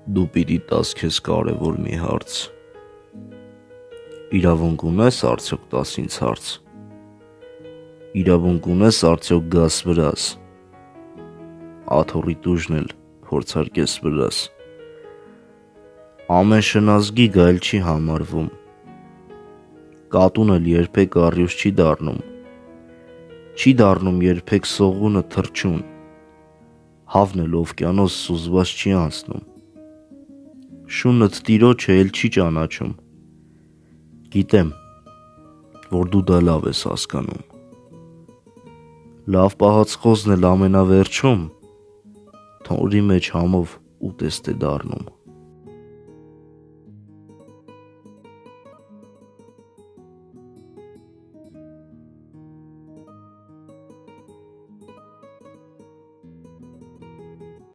Դու պիտի տաս քեզ կարևոր մի հարց. իրավունք ունես արդյոք տաս ինձ հարց, իրավունք ունես արդյոք գաս վրաս, աթոռիդ ուժն էլ փորձարկես վրաս, ամեն շնազգի գայլ չի համարվում, կատուն էլ երբեք առյուծ չի դառնում, չի դառնում երբեք սողունը թռչուն, հավն էլ օվկիանոս սուզված չի անցնում, շունդ տիրոջը էլ չի ճանաչում, գիտեմ, որ դու դա լավ ես հասկանում, լավ պահած խոզն էլ ամենավերջում, թոնրի մեջ համով ուտեստ է դառնում։